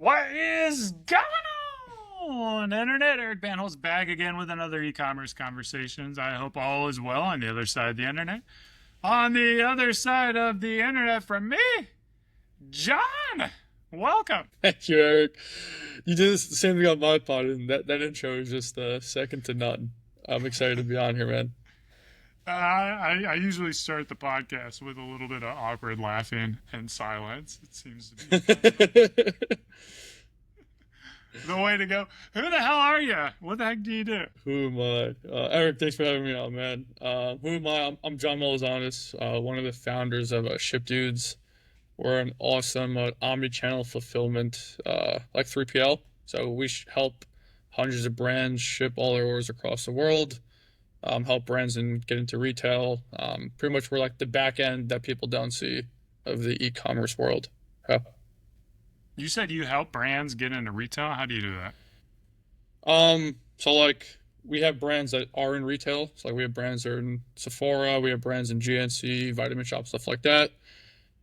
What is going on, Internet? Eric Banholz back again with another e-commerce conversations. I hope all is well on the other side of the internet. On the other side of the internet from me, John. Welcome. Thank you, Eric. You did the same thing on my pod, and that intro is just second to none. I'm excited to be on here, man. I usually start the podcast with a little bit of awkward laughing and silence. It seems to be the way to go. Who the hell are you? What the heck do you do? Who am I? Eric, thanks for having me on, man. Who am I? I'm John Melizanis, one of the founders of ShipDudes. We're an awesome omni-channel fulfillment, like 3PL. So we help hundreds of brands ship all their orders across the world. Help brands and get into retail. Pretty much we're like the back end that people don't see of the e-commerce world. Yeah. You said you help brands get into retail. How do you do that? So like we have brands that are in retail. So like we have brands that are in Sephora, we have brands in GNC, Vitamin Shop, stuff like that.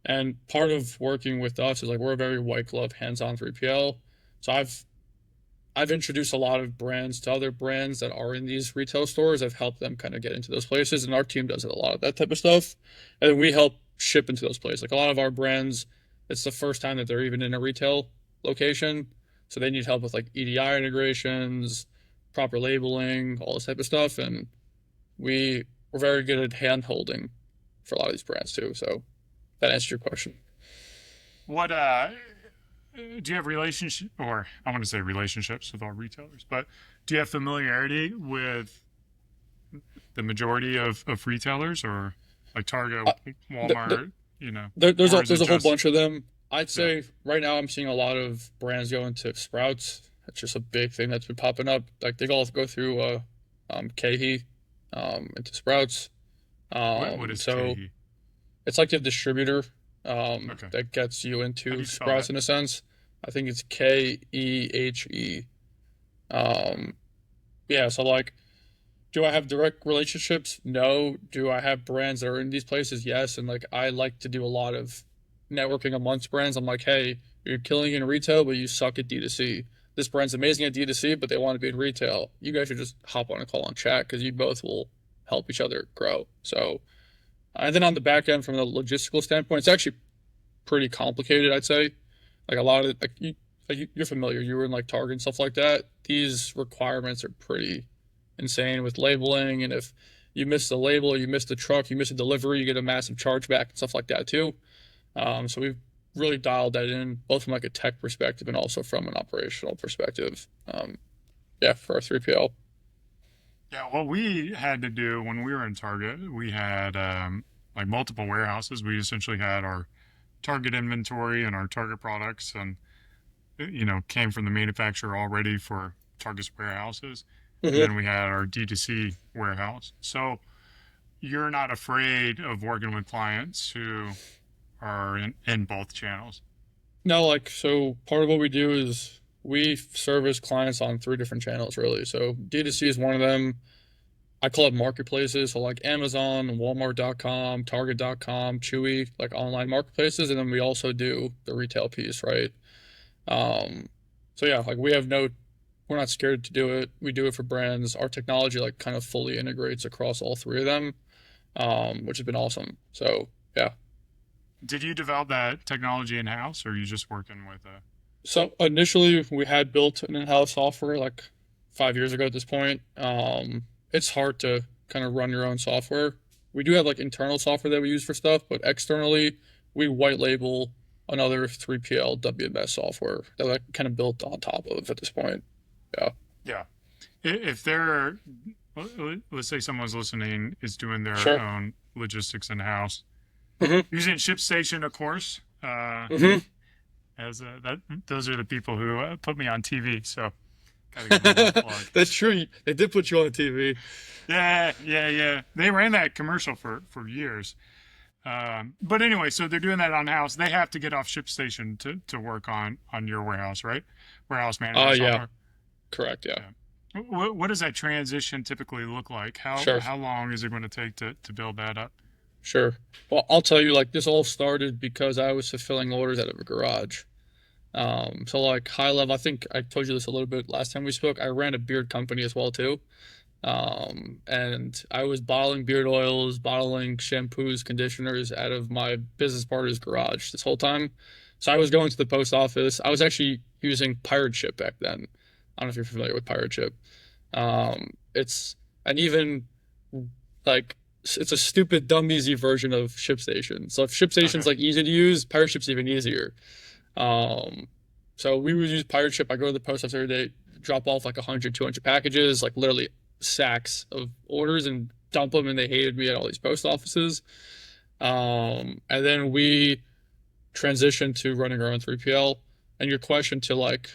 And part of working with us is like we're a very white glove, hands-on 3PL. So I've introduced a lot of brands to other brands that are in these retail stores. I've helped them kind of get into those places, and our team does a lot of that type of stuff. And we help ship into those places. Like a lot of our brands, it's the first time that they're even in a retail location, so they need help with like EDI integrations, proper labeling, all this type of stuff. And we're very good at hand holding for a lot of these brands too. So that answers your question. What do you have relationship, or I want to say relationships with all retailers, but do you have familiarity with the majority of retailers, or like Target, Walmart, There's or is it a whole just, bunch of them. I'd yeah, say right now I'm seeing a lot of brands go into Sprouts. That's just a big thing that's been popping up. Like they all go through KeHE into Sprouts. what is So KE? it's like a distributor Okay. that gets you How do into you spell that? Sprouts in a sense. I think it's KEHE. Um, yeah, so like, do I have direct relationships? No. Do I have brands that are in these places? Yes. And like, I like to do a lot of networking amongst brands. I'm like, hey, you're killing in retail, but you suck at D2C. This brand's amazing at D2C, but they want to be in retail. You guys should just hop on a call and chat because you both will help each other grow. So, and then on the back end, from the logistical standpoint, it's actually pretty complicated, I'd say. Like a lot of you're familiar. You were in like Target and stuff like that. These requirements are pretty insane with labeling, and if you miss the label, or you miss the truck, you miss a delivery, you get a massive chargeback and stuff like that too. So we've really dialed that in, both from like a tech perspective and also from an operational perspective. Yeah, for our 3PL. Yeah, what we had to do when we were in Target, we had like multiple warehouses. We essentially had our Target inventory and our Target products, and came from the manufacturer already for Target's warehouses. And then hmm we had our D2C warehouse. So you're not afraid of working with clients who are in both channels. No, like so part of what we do is we service clients on three different channels really. So D2C is one of them. I call it marketplaces, so like Amazon, Walmart.com, Target.com, Chewy, like online marketplaces, and then we also do the retail piece, right? Um, so yeah, like we're not scared to do it. We do it for brands. Our technology like kind of fully integrates across all three of them, which has been awesome. So yeah. Did you develop that technology in house, or are you just working with a? So initially we had built an in-house software like 5 years ago at this point. It's hard to kind of run your own software. We do have like internal software that we use for stuff, but externally we white label another 3PL WMS software that I kind of built on top of at this point. Yeah. Yeah. If they're, let's say someone's listening, is doing their Sure. own logistics in house, hmm using ShipStation, of course. hmm As that, those are the people who put me on TV. So gotta give them a little plug. That's true. They did put you on TV. Yeah, yeah, yeah. They ran that commercial for years. But anyway, so they're doing that on house. They have to get off ShipStation to work on your warehouse, right? Warehouse management Yeah, software. correct. Yeah. Yeah. What does that transition typically look like? Sure. How long is it going to take to build that up? Sure. Well, I'll tell you, like this all started because I was fulfilling orders out of a garage. So like high level, I think I told you this a little bit last time we spoke. I ran a beard company as well too. And I was bottling beard oils, bottling shampoos, conditioners out of my business partner's garage this whole time. So I was going to the post office. I was actually using Pirate Ship back then. I don't know if you're familiar with Pirate Ship. It's an even like it's a stupid, dumb, easy version of ShipStation. So if ShipStation's Okay. like easy to use, Pirate Ship's even easier. Um, so we would use Pirate Ship. I go to the post office every day, drop off like 100, 200 packages, like literally sacks of orders and dump them. And they hated me at all these post offices. And then we transitioned to running our own 3PL. And your question to like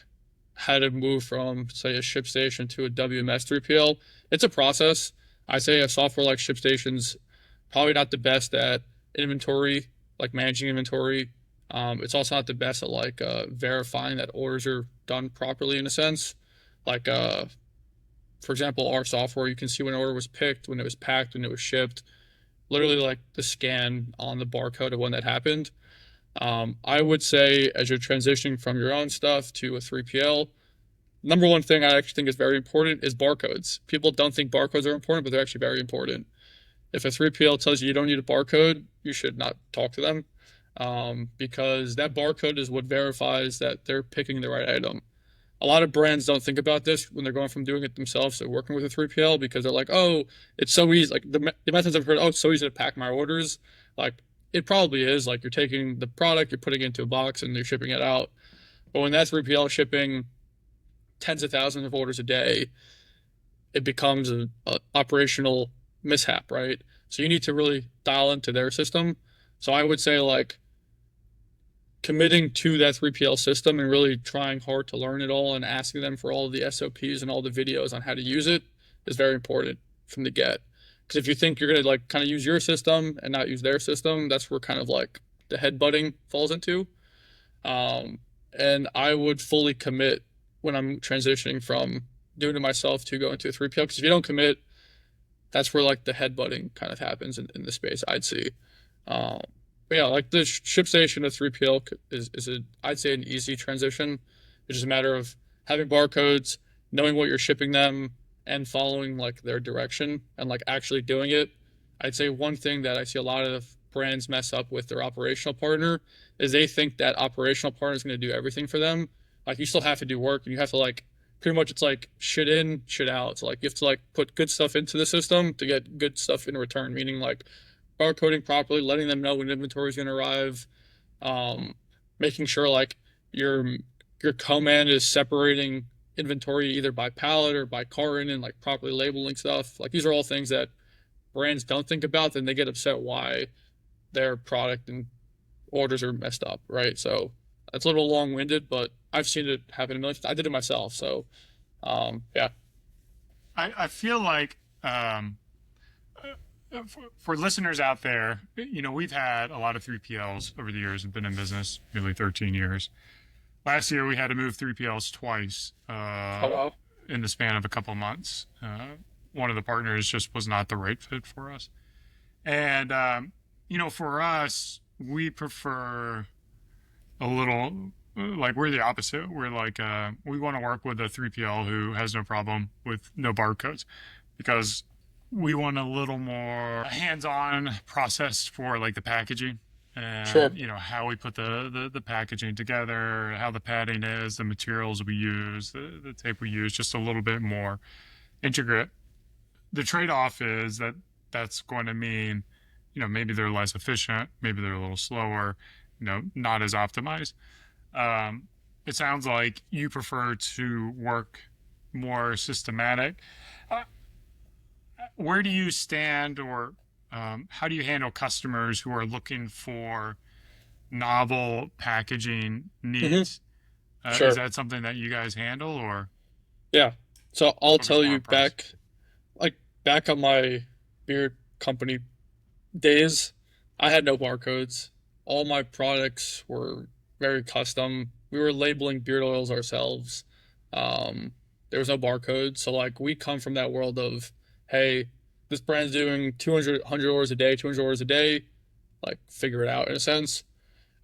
how to move from, say, a ShipStation to a WMS 3PL, it's a process. I say a software like ShipStation's probably not the best at inventory, like managing inventory. It's also not the best at like verifying that orders are done properly in a sense. Like, for example, our software, you can see when an order was picked, when it was packed, when it was shipped, literally like the scan on the barcode of when that happened. I would say as you're transitioning from your own stuff to a 3PL, number one thing I actually think is very important is barcodes. People don't think barcodes are important, but they're actually very important. If a 3PL tells you you don't need a barcode, you should not talk to them, because that barcode is what verifies that they're picking the right item. A lot of brands don't think about this when they're going from doing it themselves to working with a 3PL because they're like, oh, it's so easy. Like the methods I've heard, oh, it's so easy to pack my orders. Like it probably is. Like you're taking the product, you're putting it into a box, and you're shipping it out. But when that 3PL is shipping tens of thousands of orders a day, it becomes a operational mishap, right? So you need to really dial into their system. So I would say like committing to that 3PL system and really trying hard to learn it all and asking them for all of the SOPs and all the videos on how to use it is very important from the get. Because if you think you're gonna like kind of use your system and not use their system, that's where kind of like the headbutting falls into. Um, and I would fully commit when I'm transitioning from doing it myself to going to a 3PL. Because if you don't commit, that's where like the headbutting kind of happens in the space I'd see. Um, but yeah, like the ship station to 3PL is a I'd say an easy transition. It's just a matter of having barcodes, knowing what you're shipping them, and following like their direction and like actually doing it. I'd say one thing that I see a lot of brands mess up with their operational partner is they think that operational partner is going to do everything for them. Like you still have to do work and you have to like pretty much it's like shit in, shit out. So like you have to like put good stuff into the system to get good stuff in return, meaning like barcoding properly, letting them know when inventory is going to arrive, um, making sure like your your command is separating inventory either by pallet or by carton and like properly labeling stuff. Like these are all things that brands don't think about, then they get upset why their product and orders are messed up, right? So it's a little long-winded, but I've seen it happen a million times. I did it myself, so yeah, I feel like for listeners out there, we've had a lot of 3PLs over the years. I've been in business nearly 13 years. Last year, we had to move 3PLs twice oh wow, in the span of a couple of months. One of the partners just was not the right fit for us. And, for us, we prefer a little, like, we're the opposite. We're like, we want to work with a 3PL who has no problem with no barcodes because we want a little more hands-on process for like the packaging sure, and how we put the packaging together, how the padding is, the materials we use, the tape we use, just a little bit more intricate. The trade-off is that that's going to mean maybe they're less efficient, maybe they're a little slower, not as optimized. It sounds like you prefer to work more systematic. Uh, where do you stand, or how do you handle customers who are looking for novel packaging hmm needs? Is sure, that something that you guys handle, or yeah. So I'll focus tell more you on price? like back on my beer company days, I had no barcodes. All my products were very custom. We were labeling beard oils ourselves. Um, there was no barcode. So like we come from that world of, hey, this brand's doing 200, orders a day, 200 orders a day, like figure it out in a sense.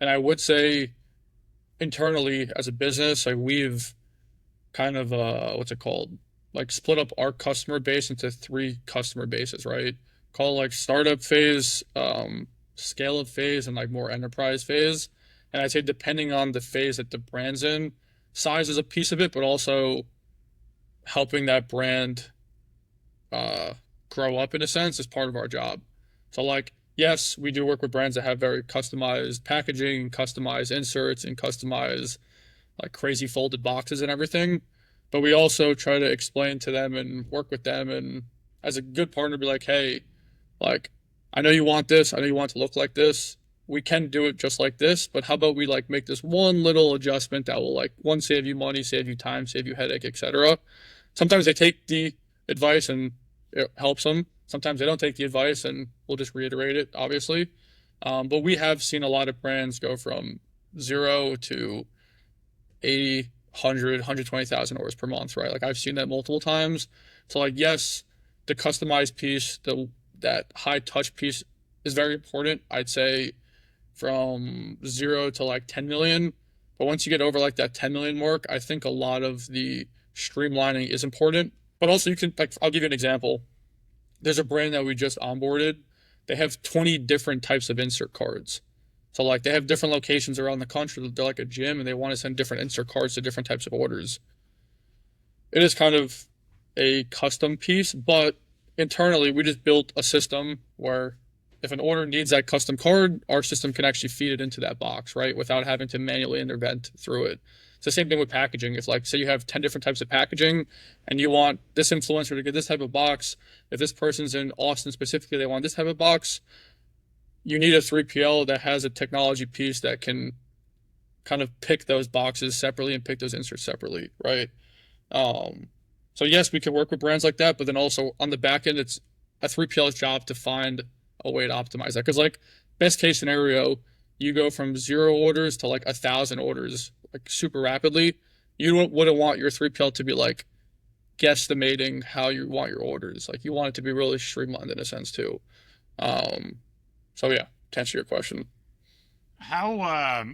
And I would say internally as a business, like we've kind of what's it called? Like split up our customer base into three customer bases, right? Call like startup phase, scale up phase, and like more enterprise phase. And I'd say depending on the phase that the brand's in, size is a piece of it, but also helping that brand uh, grow up in a sense is part of our job. So like, yes, we do work with brands that have very customized packaging, customized inserts, and customized like crazy folded boxes and everything. But we also try to explain to them and work with them and as a good partner be like, hey, like I know you want this, I know you want it to look like this. We can do it just like this, but how about we like make this one little adjustment that will like one save you money, save you time, save you headache, etc. Sometimes they take the advice and it helps them. Sometimes they don't take the advice and we'll just reiterate it, obviously. But we have seen a lot of brands go from 0 to 80, 100, 120,000 orders per month, right? Like I've seen that multiple times. So like, yes, the customized piece, that high touch piece is very important. I'd say from 0 to like 10 million. But once you get over like that 10 million mark, I think a lot of the streamlining is important. But also you can like I'll give you an example. There's a brand that we just onboarded. They have 20 different types of insert cards. So like they have different locations around the country. They're like a gym and they want to send different insert cards to different types of orders. It is kind of a custom piece, but internally we just built a system where if an order needs that custom card, our system can actually feed it into that box, right? Without having to manually intervent through it. It's the same thing with packaging. If like say you have 10 different types of packaging and you want this influencer to get this type of box, if this person's in Austin specifically, they want this type of box, you need a 3PL that has a technology piece that can kind of pick those boxes separately and pick those inserts separately, right? Um, so yes, we can work with brands like that, but then also on the back end, it's a 3PL's job to find a way to optimize that. Because like best case scenario, you go from 0 orders to like 1,000 orders like super rapidly. You wouldn't want your 3PL to be like guesstimating how you want your orders. Like you want it to be really streamlined in a sense too. Um, so yeah, to answer your question. How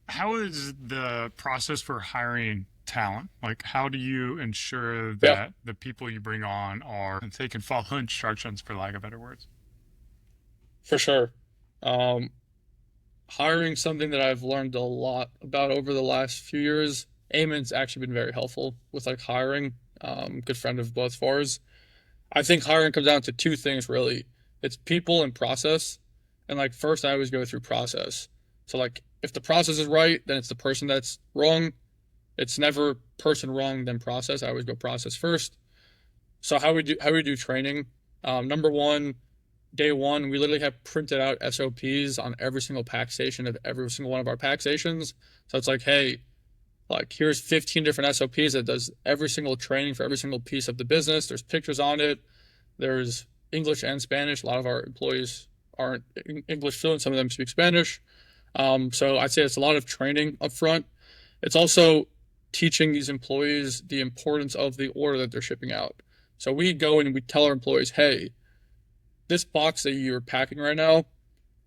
how is the process for hiring talent? Like, how do you ensure Yeah, that the people you bring on are they can follow instructions, for lack of better words? for sure. Um, Hiring something that I've learned a lot about over the last few years. Eamon's actually been very helpful with like hiring. Good friend of both of ours. I think hiring comes down to two things really. It's people and process. And like first I always go through process. So like if the process is right, then it's the person that's wrong. It's never person wrong, then process. I always go process first. So how we do training. Number one, day one, we literally have printed out SOPs on every single pack station of every single one of our pack stations. So it's like, hey, like here's 15 different SOPs that does every single training for every single piece of the business. There's pictures on it. There's English and Spanish. A lot of our employees aren't English fluent. Some of them speak Spanish. So I'd say it's a lot of training up front. It's also teaching these employees the importance of the order that they're shipping out. So we go in and we tell our employees, hey, this box that you're packing right now,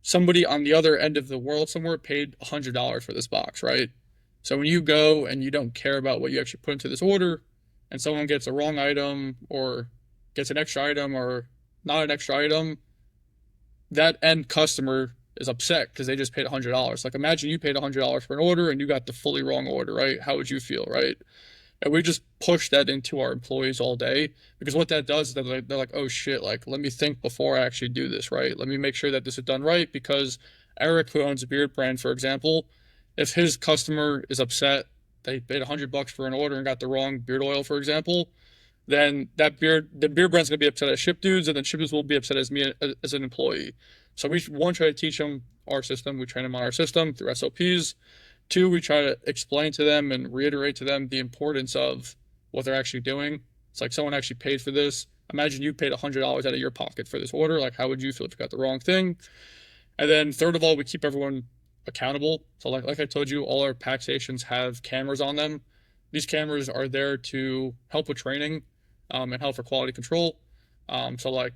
somebody on the other end of the world somewhere paid $100 for this box, right? So when you go and you don't care about what you actually put into this order, and someone gets a wrong item or gets an extra item or not an extra item, that end customer is upset because they just paid $100. Like imagine you paid $100 for an order and you got the fully wrong order, right? How would you feel, right? And we just push that into our employees all day because what that does is they're like, oh shit, like let me think before I actually do this, right? Let me make sure that this is done right because Eric, who owns a beard brand, for example, if his customer is upset, they paid $100 for an order and got the wrong beard oil, for example, then the beard brand's gonna be upset at ShipDudes, and then ShipDudes will be upset as me as an employee. So we one try to teach them our system, we train them on our system through SOPs. Two, we try to explain to them and reiterate to them the importance of what they're actually doing. It's like someone actually paid for this. Imagine you paid $100 out of your pocket for this order. Like, how would you feel if you got the wrong thing? And then third of all, we keep everyone accountable. So like I told you, all our pack stations have cameras on them. These cameras are there to help with training and help for quality control. So like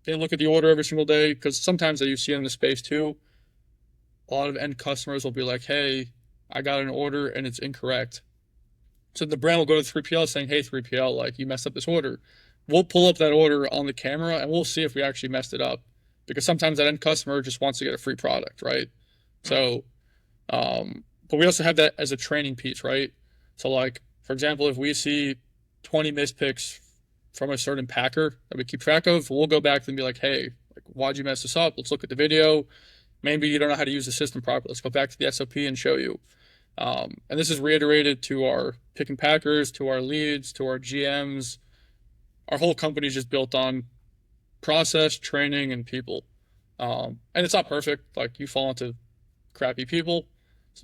they look at the order every single day because sometimes that you see it in the space too. A lot of end customers will be like, hey, I got an order and it's incorrect. So the brand will go to 3PL saying, hey, 3PL, like you messed up this order. We'll pull up that order on the camera and we'll see if we actually messed it up. Because sometimes that end customer just wants to get a free product, right? Right. So, but we also have that as a training piece, right? So, like, for example, if we see 20 mispicks from a certain packer that we keep track of, we'll go back and be like, hey, like, why'd you mess this up? Let's look at the video. Maybe you don't know how to use the system properly. Let's go back to the SOP and show you. And this is reiterated to our pick and packers, to our leads, to our GMs. Our whole company is just built on process, training, and people. And it's not perfect. Like you fall into crappy people,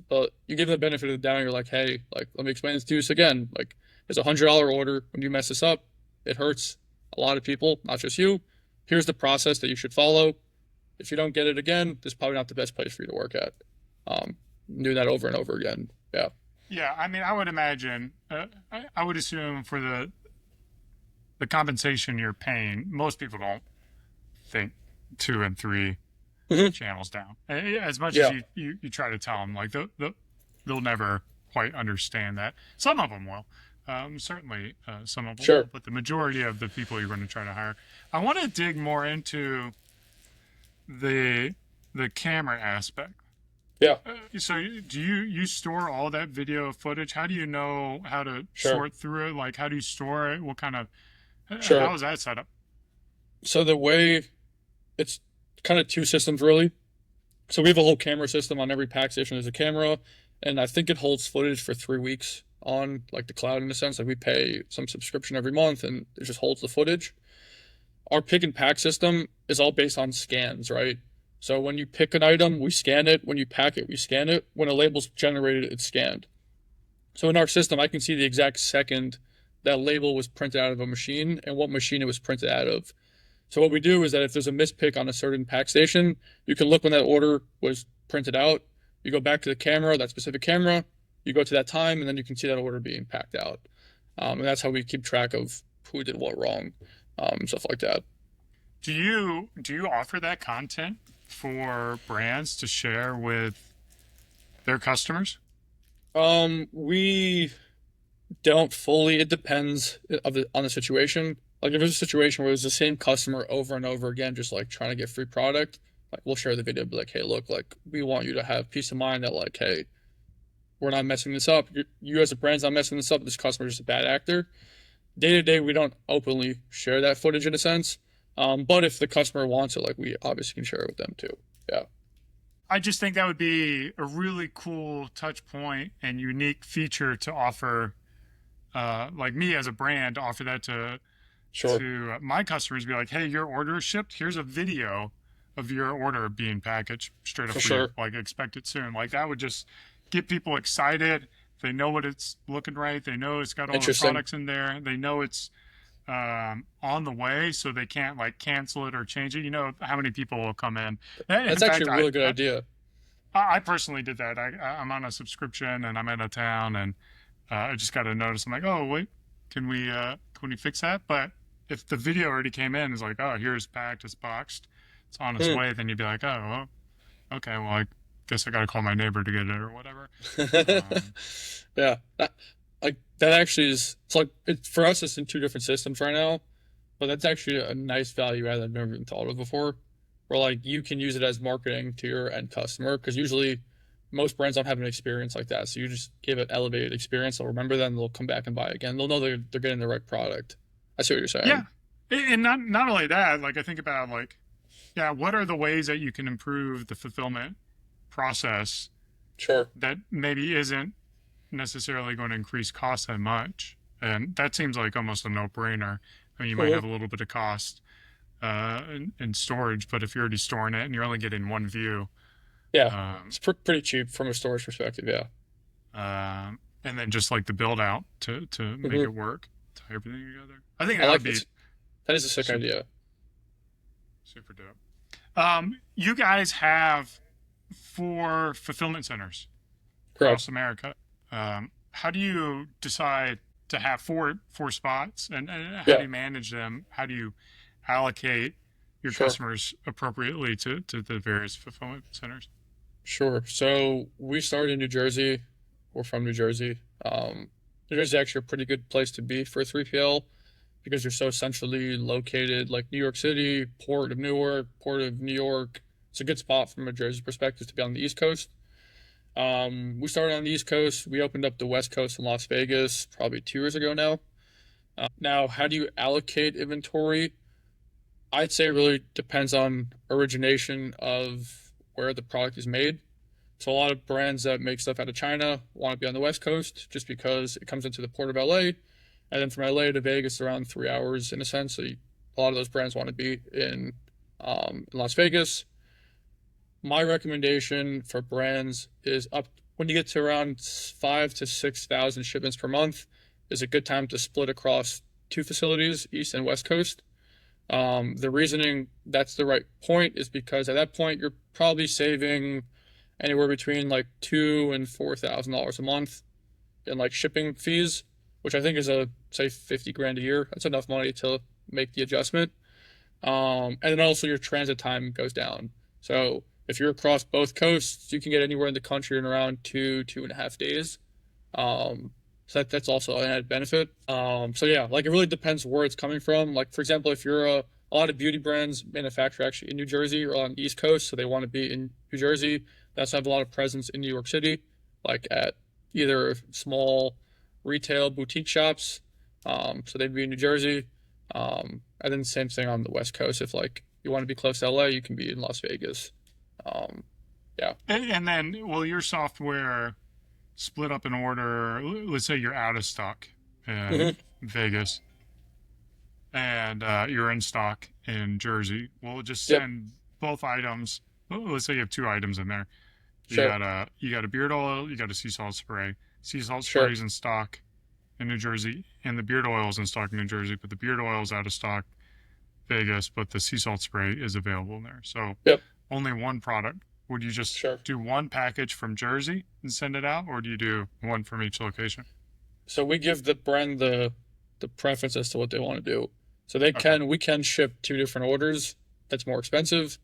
but you give them the benefit of the doubt. You're like, hey, like let me explain this to you again. Like it's $100 order. When you mess this up, it hurts a lot of people, not just you. Here's the process that you should follow. If you don't get it again, this is probably not the best place for you to work at. Do that over and over again. Yeah. Yeah, I mean, I would imagine, I would assume for the compensation you're paying, most people don't think two and three Hmm. channels down. As much as Yeah. you try to tell them, like they'll never quite understand that. Some of them will. Certainly, some of them will, Sure. but the majority of the people you're going to try to hire. I want to dig more into the the camera aspect. Yeah. So do you store all that video footage? How do you know how to Sure. sort through it? Like how do you store it? What kind of Sure. how is that set up? So the way it's kind of two systems really. So we have a whole camera system on every pack station. There's a camera, and I think it holds footage for 3 weeks on like the cloud in a sense. Like we pay some subscription every month, and it just holds the footage. Our pick and pack system is all based on scans, right? So when you pick an item, we scan it. When you pack it, we scan it. When a label's generated, it's scanned. So in our system, I can see the exact second that label was printed out of a machine and what machine it was printed out of. So what we do is that if there's a mispick on a certain pack station, you can look when that order was printed out. You go back to the camera, that specific camera, you go to that time, and then you can see that order being packed out. And that's how we keep track of who did what wrong, stuff like that. Do you offer that content for brands to share with their customers? We don't fully. It depends on the situation. Like if there's a situation where it's the same customer over and over again, just like trying to get free product, like we'll share the video, be like, hey, look, like we want you to have peace of mind that like, hey, we're not messing this up. You as a brand's not messing this up. This customer's just a bad actor. Day to day, we don't openly share that footage in a sense. But if the customer wants it, like we obviously can share it with them too. Yeah. I just think that would be a really cool touch point and unique feature to offer, like me as a brand, to offer that Sure. my customers. Be like, hey, your order is shipped. Here's a video of your order being packaged straight up For for you. sure. Like, expect it soon. Like that would just get people excited. They know what it's looking right. They know it's got all the Interesting. products in there. They know it's on the way, so they can't like cancel it or change it. You know how many people will come in. In That's actually fact, a really good idea. I personally did that. I'm on a subscription and I'm out of town, and I just got a notice. I'm like, oh wait, can we fix that? But if the video already came in, it's like, oh, here's packed, it's boxed, it's on its Hmm. way. Then you'd be like, oh, well, okay, well, I guess I got to call my neighbor to get it or whatever. Um, Yeah. Like that actually is it's like for us it's in two different systems right now, but that's actually a nice value add I've never even thought of before. Where like you can use it as marketing to your end customer because usually most brands don't have an experience like that. So you just give it elevated experience, they'll remember that and they'll come back and buy again. They'll know they're getting the right product. I see what you're yeah, saying. and not only that, like I think about like, yeah, what are the ways that you can improve the fulfillment process Sure. that maybe isn't necessarily going to increase costs that much. And that seems like almost a no-brainer. I mean, you might Mhm. have a little bit of cost in storage, but if you're already storing it and you're only getting one view, Yeah. um, It's pretty cheap from a storage perspective, yeah. and then just like the build out to make Hmm. it work, tie everything together. I think I that would like be this. That is a sick super idea. super dope. You guys have 4 fulfillment centers Correct. across America. How do you decide to have four spots, and how do Yeah. you manage them? How do you allocate your Sure. customers appropriately to the various fulfillment centers? Sure. So we started in New Jersey. we're from New Jersey. New Jersey is actually a pretty good place to be for a 3PL because you're so centrally located, like New York City, Port of Newark, Port of New York. It's a good spot from a Jersey perspective to be on the East Coast. We started on the East Coast. We opened up the West Coast in Las Vegas probably 2 years ago now. Now, how do you allocate inventory? I'd say it really depends on origination of where the product is made. So a lot of brands that make stuff out of China want to be on the West Coast just because it comes into the port of LA, and then from LA to Vegas around 3 hours in a sense. So a lot of those brands want to be in Las Vegas. My recommendation for brands is up when you get to around 5 to 6 thousand shipments per month is a good time to split across two facilities, East and West Coast. The reasoning that's the right point is because at that point you're probably saving anywhere between like $2,000 and $4,000 a month in like shipping fees, which I think is a say 50 grand a year. That's enough money to make the adjustment. And then also your transit time goes down. So if you're across both coasts, you can get anywhere in the country in around 2.5 days. So that's also an added benefit. So yeah, like it really depends where it's coming from. Like for example, if you're a lot of beauty brands manufacture actually in New Jersey or on the East Coast, so they want to be in New Jersey. That's have a lot of presence in New York City, like at either small retail boutique shops. So they'd be in New Jersey. And then same thing on the West Coast. If like you want to be close to LA, you can be in Las Vegas. Um, yeah. And then, will your software split up an order? Let's say you're out of stock in Hmm. Vegas and you're in stock in Jersey. Will it just Yep. send both items? Let's say you have two items in there. Sure. You got a beard oil, you got a sea salt spray. Sea salt spray Sure. is in stock in New Jersey, and the beard oil is in stock in New Jersey, but the beard oil is out of stock Vegas, but the sea salt spray is available there. So Yep. only one product. Would you just Sure. do one package from Jersey and send it out, or do you do one from each location? So we give the brand the preference as to what they want to do. So Okay. we can ship two different orders. That's more expensive,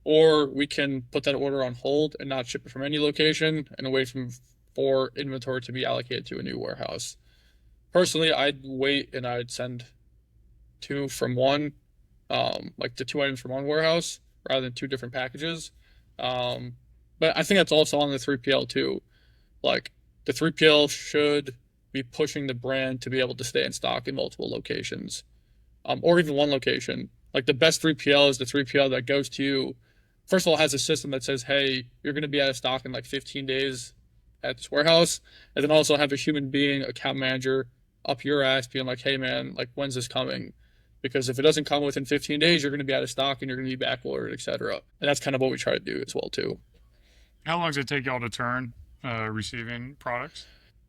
or we can put that order on hold and not ship it from any location and wait for inventory to be allocated to a new warehouse. Personally, I'd wait and I'd send two from one, like the two items from one warehouse rather than two different packages. Um, but I think that's also on the 3PL too. Like the 3PL should be pushing the brand to be able to stay in stock in multiple locations, or even one location. Like the best 3PL is the 3PL that goes to you. First of all, has a system that says, "Hey, you're going to be out of stock in like 15 days at this warehouse," and then also have a human being, account manager, up your ass, being like, "Hey, man, like when's this coming?" Because if it doesn't come within 15 days, you're going to be out of stock and you're going to be back ordered, etc. And that's kind of what we try to do as well too. How long does it take y'all to turn receiving products?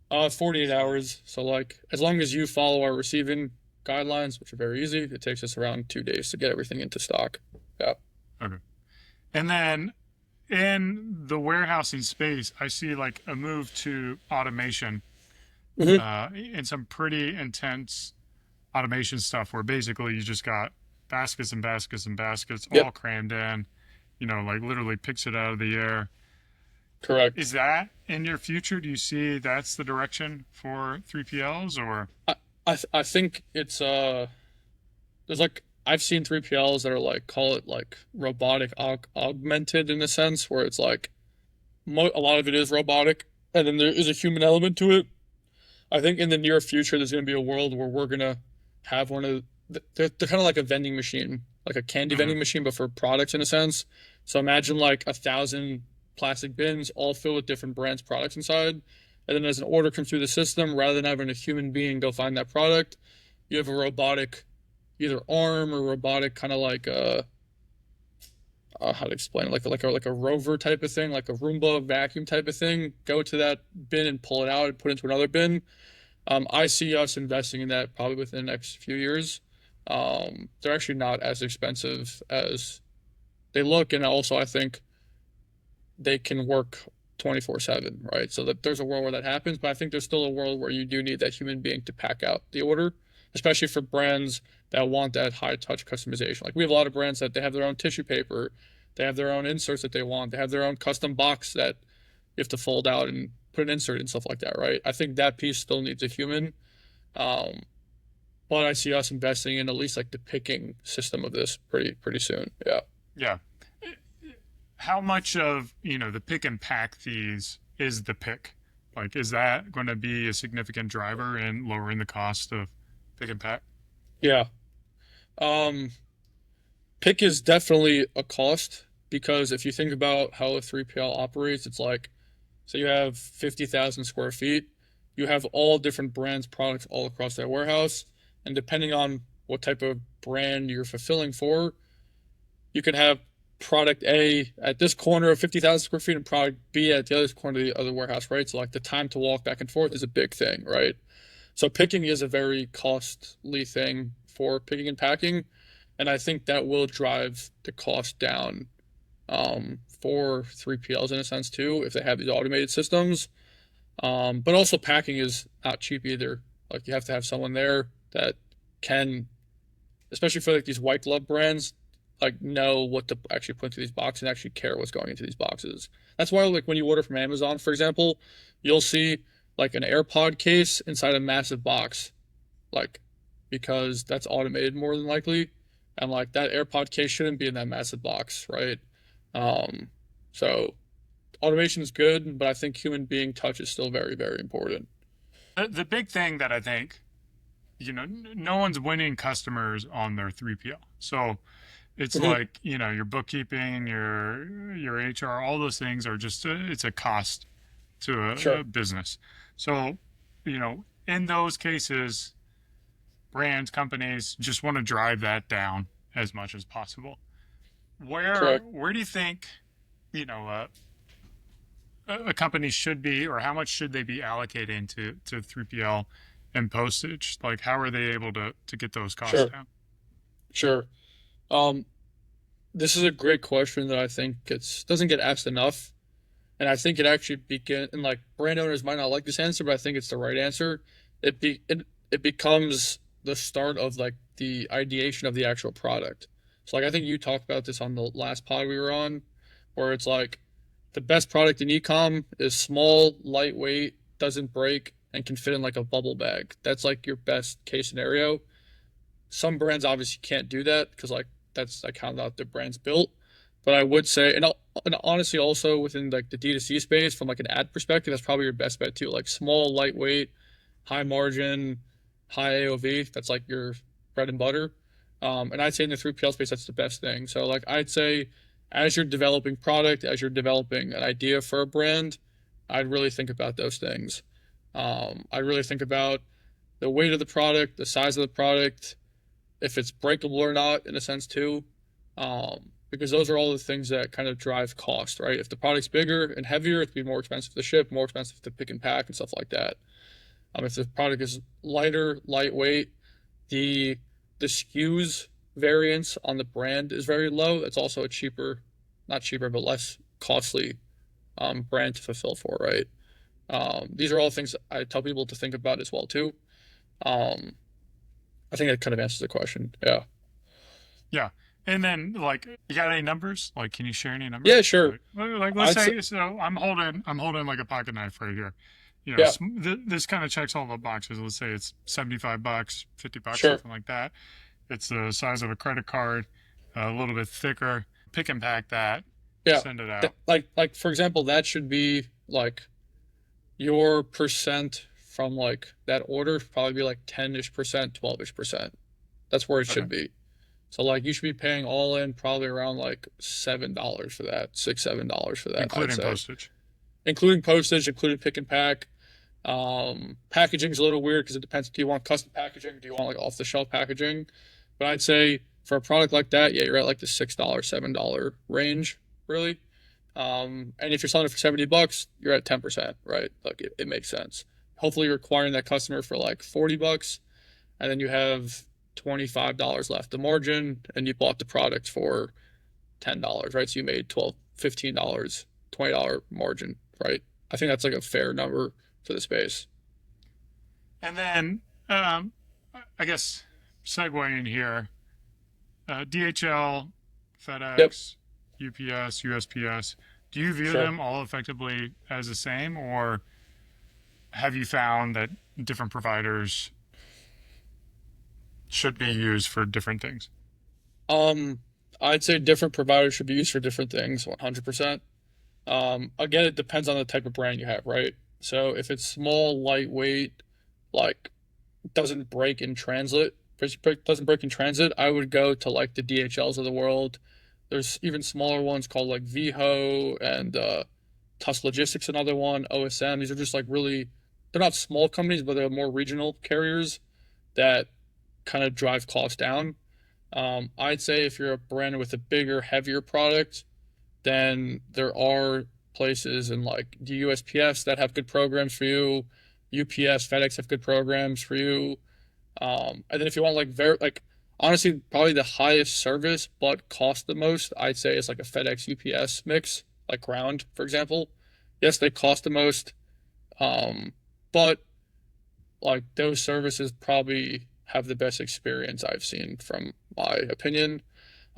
48 hours. So like as long as you follow our receiving guidelines, which are very easy, it takes us around 2 days to get everything into stock. Yeah. Okay. And then in the warehousing space, I see like a move to automation Hmm. and some pretty intense automation stuff where basically you just got baskets and baskets and baskets all Yep. crammed in, like literally picks it out of the air. Correct. Is that in your future? Do you see that's the direction for 3PLs or? I think it's there's like I've seen 3PLs that are like call it like robotic augmented in a sense where it's like a lot of it is robotic and then there is a human element to it. I think in the near future, there's going to be a world where we're going to have one of they're kind of like a vending machine, like a candy Mhm. vending machine, but for products in a sense. So imagine like 1,000 plastic bins, all filled with different brands' products inside. And then as an order comes through the system, rather than having a human being go find that product, you have a robotic, either arm or robotic, kind of like how to explain it, like a rover type of thing, like a Roomba vacuum type of thing. Go to that bin and pull it out and put it into another bin. I see us investing in that probably within the next few years. They're actually not as expensive as they look, and also I think they can work 24/7, right? So that there's a world where that happens, but I think there's still a world where you do need that human being to pack out the order, especially for brands that want that high touch customization. Like we have a lot of brands that they have their own tissue paper, they have their own inserts that they want, they have their own custom box that you have to fold out and put an insert and stuff like that, right? I think that piece still needs a human. Um, but I see us investing in at least like the picking system of this pretty soon. Yeah. Yeah. How much of, the pick and pack fees is the pick? Like, is that going to be a significant driver in lowering the cost of pick and pack? Yeah. Um, Pick is definitely a cost because if you think about how a 3PL operates, it's like, so you have 50,000 square feet, you have all different brands, products all across that warehouse. And depending on what type of brand you're fulfilling for, you can have product A at this corner of 50,000 square feet and product B at the other corner of the other warehouse, right? So, like, the time to walk back and forth is a big thing, right? So, picking is a very costly thing for picking and packing. And I think that will drive the cost down for 3PLs in a sense too, if they have these automated systems. But also packing is not cheap either. Like you have to have someone there that can, especially for like these white glove brands, like know what to actually put into these boxes and actually care what's going into these boxes. That's why like when you order from Amazon, for example, you'll see like an AirPod case inside a massive box, like because that's automated more than likely. And like that AirPod case shouldn't be in that massive box, right? Um, so automation is good, but I think human being touch is still very important. The big thing that I think, no one's winning customers on their 3PL. So it's Hmm. like, your bookkeeping, your HR, all those things are just, it's a cost to a Sure, business. So, in those cases, brands, companies just want to drive that down as much as possible. Where correct. where do you think, you know, uh, a company should be, or how much should they be allocating to 3PL and postage? Like, how are they able to get those costs Sure, down? sure. Um, this is a great question that I think it's doesn't get asked enough, and I think it actually begin and like brand owners might not like this answer, but I think it's the right answer. It becomes the start of like the ideation of the actual product. So like I think you talked about this on the last pod we were on, where it's like the best product in ecom is small, lightweight, doesn't break, and can fit in like a bubble bag. That's like your best case scenario. Some brands obviously can't do that because like that's like how not the brand's built. But I would say, and honestly, also within like the D2C space, from like an ad perspective, that's probably your best bet too. Like small, lightweight, high margin, high AOV. That's like your bread and butter. And I'd say in the 3PL space, that's the best thing. So like I'd say, as you're developing product, as you're developing an idea for a brand, I'd really think about those things. I really think about the weight of the product, the size of the product, if it's breakable or not, in a sense too, because those are all the things that kind of drive cost, right? If the product's bigger and heavier, it'd be more expensive to ship, more expensive to pick and pack and stuff like that. If the product is lighter, lightweight, the the SKUs variance on the brand is very low. It's also a cheaper, not cheaper, but less costly brand to fulfill for, right? These are all things I tell people to think about as well too. Um, I think that kind of answers the question. Yeah. Yeah. And then, like, you got any numbers? Like, can you share any Yeah, numbers? sure. Like, let's I'd say, say, so I'm holding like a pocket knife right here. yeah, This kind of checks all the boxes. Let's say it's $75, $50, sure. something like that. It's the size of a credit card, a little bit thicker. Pick and pack that, Yeah. send it out. Like for example, that should be like your percent from like that order should probably be like 10-ish percent, 12-ish percent. That's where it Okay. should be. So like you should be paying all in probably around like $7 for that, $6, $7 for that, I'd Including say. postage. Including postage, including pick and pack. Packaging's a little weird because it depends. Do you want custom packaging? Do you want like off the shelf packaging? But I'd say for a product like that, yeah, you're at like the $6, $7 range, really. And if you're selling it for $70, you're at 10%, right? Like it makes sense. Hopefully, you're acquiring that customer for like $40, and then you have $25 left the margin, and you bought the product for $10, right? So you made 12, $15, $20 margin, right? I think that's like a fair number for the space. And then, um, I guess, segueing here, DHL, Yep, FedEx, UPS, USPS, do you view sure. them all effectively as the same, or have you found that different providers should be used for different things? Um, I'd say different providers should be used for different things, 100%. Again, it depends on the type of brand you have, right? So if it's small, lightweight, like doesn't break in transit, doesn't break in transit, I would go to like the DHLs of the world. There's even smaller ones called like Viho and Tusk Logistics, another one, OSM. These are just like really, they're not small companies, but they're more regional carriers that kind of drive costs down. I'd say if you're a brand with a bigger, heavier product, then there are places in like the USPS that have good programs for you. UPS, FedEx have good programs for you. And then if you want like very like honestly, probably the highest service but cost the most, I'd say is like a FedEx UPS mix, like ground, for example. Yes, they cost the most, but like those services probably have the best experience I've seen from my opinion.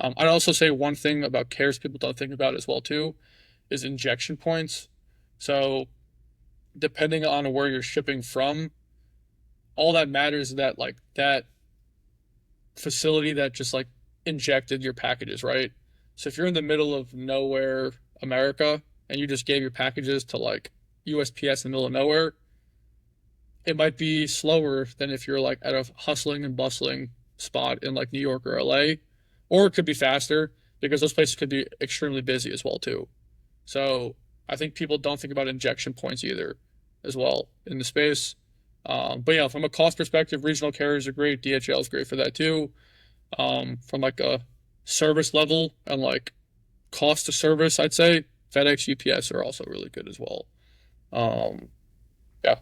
I'd also say one thing about cares people don't think about as well too is injection points. So depending on where you're shipping from, all that matters is that like that facility that just like injected your packages, right? So if you're in the middle of nowhere, America, and you just gave your packages to like USPS in the middle of nowhere, it might be slower than if you're like at a hustling and bustling spot in like New York or LA, or it could be faster because those places could be extremely busy as well too. So I think people don't think about injection points either, as well in the space. But yeah, from a cost perspective, regional carriers are great. DHL is great for that too. From like a service level and like cost to service, I'd say FedEx, UPS are also really good as well. Um, yeah.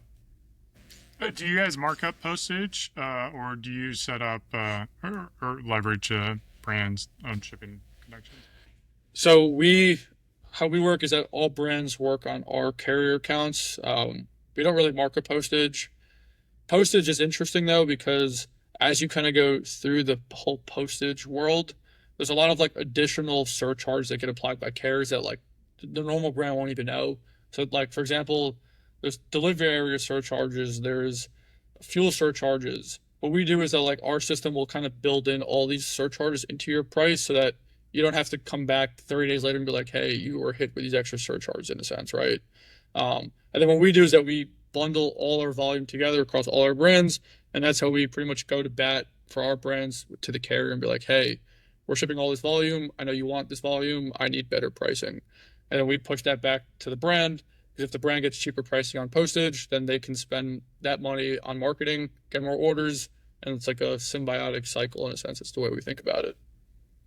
Do you guys mark up postage, or do you set up or leverage brands on shipping connections? So how we work is that all brands work on our carrier accounts. We don't really mark a postage. Postage is interesting though because as you kind of go through the whole postage world, there's a lot of like additional surcharges that get applied by carriers that like the normal brand won't even know. So like for example, there's delivery area surcharges, there's fuel surcharges. What we do is that like our system will kind of build in all these surcharges into your price so that you don't have to come back 30 days later and be like, hey, you were hit with these extra surcharges in a sense, right? And then what we do is that we bundle all our volume together across all our brands, and that's how we pretty much go to bat for our brands to the carrier and be like, hey, we're shipping all this volume. I know you want this volume. I need better pricing. And then we push that back to the brand. Because if the brand gets cheaper pricing on postage, then they can spend that money on marketing, get more orders, and it's like a symbiotic cycle in a sense. It's the way we think about it.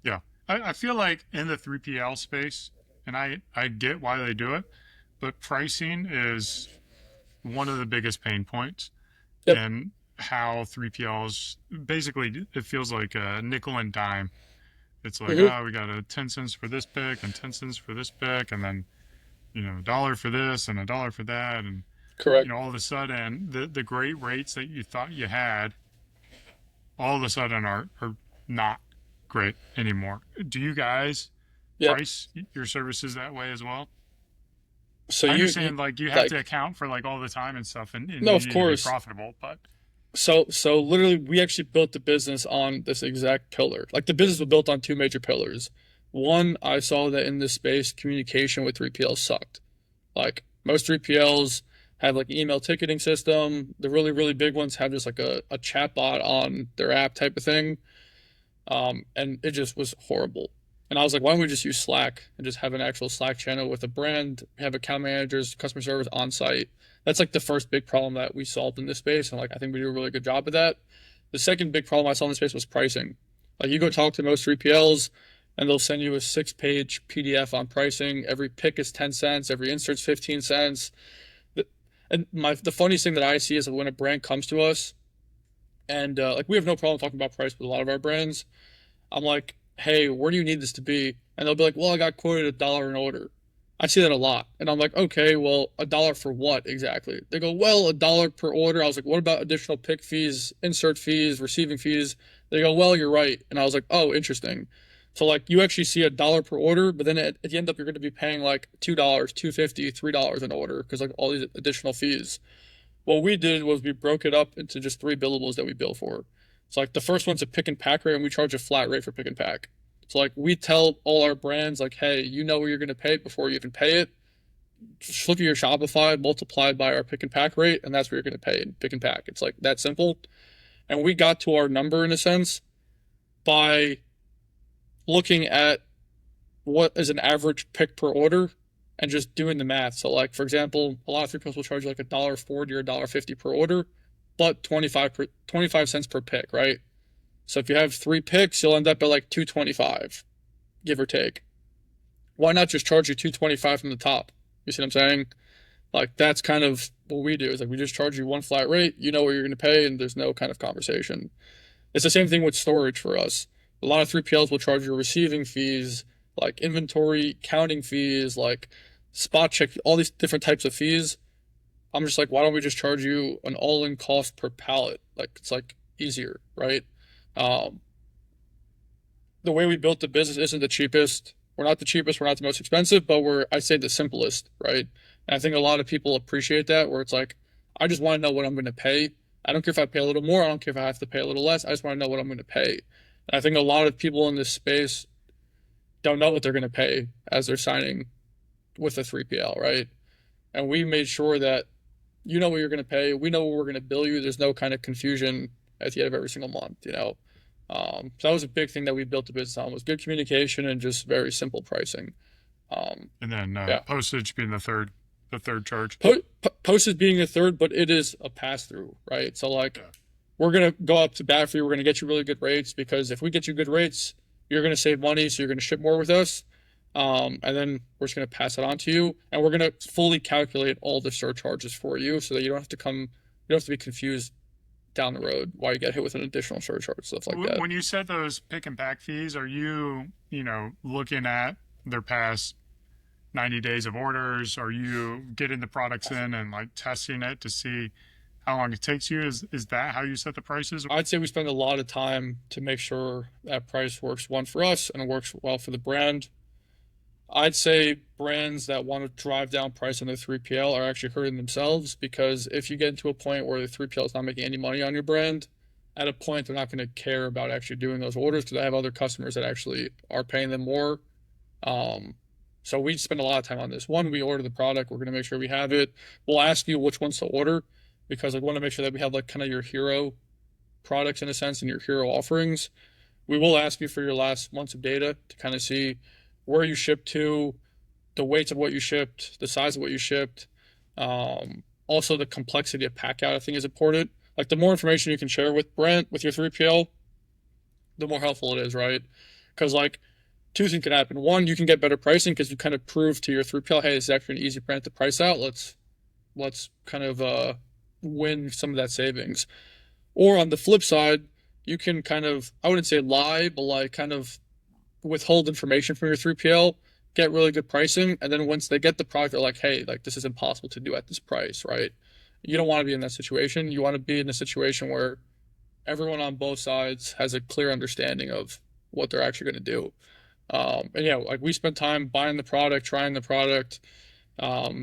Yeah, I feel like in the 3PL space, and I get why they do it, but pricing is one of the biggest pain points, Yep. and how 3PLs basically it feels like a nickel and dime. It's like, Mm-hmm. oh, we got a 10 cents for this pick and 10 cents for this pick, and then a dollar for this and a dollar for that, and Correct. all of a sudden the great rates that you thought you had all of a sudden are not great anymore. Do you guys Yep. price your services that way as well? So I you understand like you have to like account for like all the time and stuff, and no, you of need to be course. profitable, but So literally we actually built the business on this exact pillar. Like the business was built on two major pillars. One, I saw that in this space, communication with 3PLs sucked. Like most 3PLs have like an email ticketing system. The really, really big ones have just like a chat bot on their app type of thing. And it just was horrible. And I was like, why don't we just use Slack and just have an actual Slack channel with a brand, have account managers, customer service on site. That's like the first big problem that we solved in this space. And like, I think we do a really good job of that. The second big problem I saw in this space was pricing. Like, you go talk to most 3PLs and they'll send you a 6 page PDF on pricing. Every pick is 10 cents, every insert's 15 cents. And the funniest thing that I see is that when a brand comes to us and like, we have no problem talking about price with a lot of our brands. I'm like, hey, where do you need this to be? And they'll be like, well, I got quoted $1 an order. I see that a lot. And I'm like, okay, well, $1 for what exactly? They go, well, $1 per order. I was like, what about additional pick fees, insert fees, receiving fees? They go, well, you're right. And I was like, oh, interesting. So like you actually see $1 per order, but then at the end up you're going to be paying like $2, $2.50, $3 an order because like all these additional fees. What we did was we broke it up into just three billables that we bill for. So like the first one's a pick and pack rate, and we charge a flat rate for pick and pack. So like we tell all our brands like, hey, you know what you're gonna pay before you even pay it. Just look at your Shopify, multiplied by our pick and pack rate, and that's what you're gonna pay in pick and pack. It's like that simple. And we got to our number in a sense by looking at what is an average pick per order and just doing the math. So, like for example, a lot of 3PLs will charge you like $1.40 or $1.50 per order, but 25 cents per pick, right? So if you have three picks, you'll end up at like 225, give or take. Why not just charge you 225 from the top? You see what I'm saying? Like that's kind of what we do. Is like we just charge you one flat rate. You know what you're going to pay, and there's no kind of conversation. It's the same thing with storage for us. A lot of 3PLs will charge you receiving fees, like inventory counting fees, like spot check, all these different types of fees. I'm just like, why don't we just charge you an all-in cost per pallet? Like it's like easier, right? Um, the way we built the business isn't the cheapest. We're not the cheapest, we're not the most expensive, but we're, I say, the simplest, right? And I think a lot of people appreciate that, where it's like, I just want to know what I'm going to pay. I don't care if I pay a little more, I don't care if I have to pay a little less. I just want to know what I'm going to pay. And I think a lot of people in this space don't know what they're going to pay as they're signing with a 3PL, right? And we made sure that you know what you're going to pay. We know what we're going to bill you. There's no kind of confusion at the end of every single month, you know? So that was a big thing that we built the business on, was good communication and just very simple pricing. And then Yeah. postage being the third charge. Postage being the third, but it is a pass through, right? So like Yeah. we're gonna go up to bat for you. We're gonna get you really good rates, because if we get you good rates, you're gonna save money, so you're gonna ship more with us. And then we're just gonna pass it on to you, and we're gonna fully calculate all the surcharges for you, so that you don't have to come, you don't have to be confused down the road why you get hit with an additional surcharge, stuff like that. When you said those pick and pack fees, are you, looking at their past 90 days of orders? Are you getting the products in and like testing it to see how long it takes you? Is that how you set the prices? I'd say we spend a lot of time to make sure that price works, one, for us, and it works well for the brand. I'd say brands that want to drive down price on their 3PL are actually hurting themselves, because if you get into a point where the 3PL is not making any money on your brand, at a point they're not going to care about actually doing those orders, because I have other customers that actually are paying them more. Um, so we spend a lot of time on this. One, we order the product, we're going to make sure we have it. We'll ask you which ones to order, because I want to make sure that we have like kind of your hero products in a sense and your hero offerings. We will ask you for your last months of data to kind of see where you shipped to, the weights of what you shipped, the size of what you shipped. Also, the complexity of pack out, I think, is important. Like the more information you can share with Brent, with your 3PL, the more helpful it is, right? Because like two things can happen. One, you can get better pricing because you kind of prove to your 3PL, hey, this is actually an easy brand to price out. Let's kind of win some of that savings. Or on the flip side, you can kind of, I wouldn't say lie, but like kind of withhold information from your 3PL, get really good pricing, and then once they get the product, they're like, hey, like this is impossible to do at this price, right? You don't want to be in that situation. You want to be in a situation where everyone on both sides has a clear understanding of what they're actually going to do. And yeah, like we spent time buying the product, trying the product,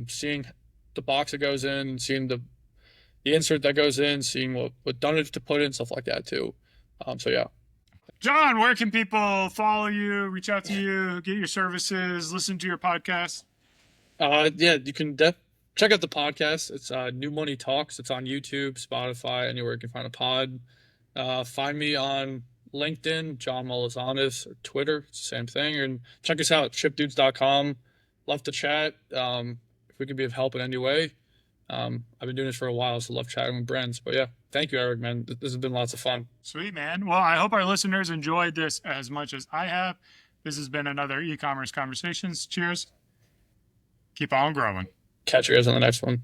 seeing the box that goes in, seeing the insert that goes in, seeing what dunnage to put in, stuff like that too. So yeah. John, where can people follow you, reach out to you, get your services, listen to your podcast? Yeah, you can check out the podcast. It's New Money Talks. It's on YouTube, Spotify, anywhere you can find a pod. Find me on LinkedIn, John Melizanis, or Twitter, it's the same thing. And check us out, ShipDudes.com. Love to chat. If we could be of help in any way. I've been doing this for a while, so love chatting with brands. But yeah, thank you, Eric, man. This has been lots of fun. Sweet, man. Well, I hope our listeners enjoyed this as much as I have. This has been another e-commerce conversations. Cheers. Keep on growing. Catch you guys on the next one.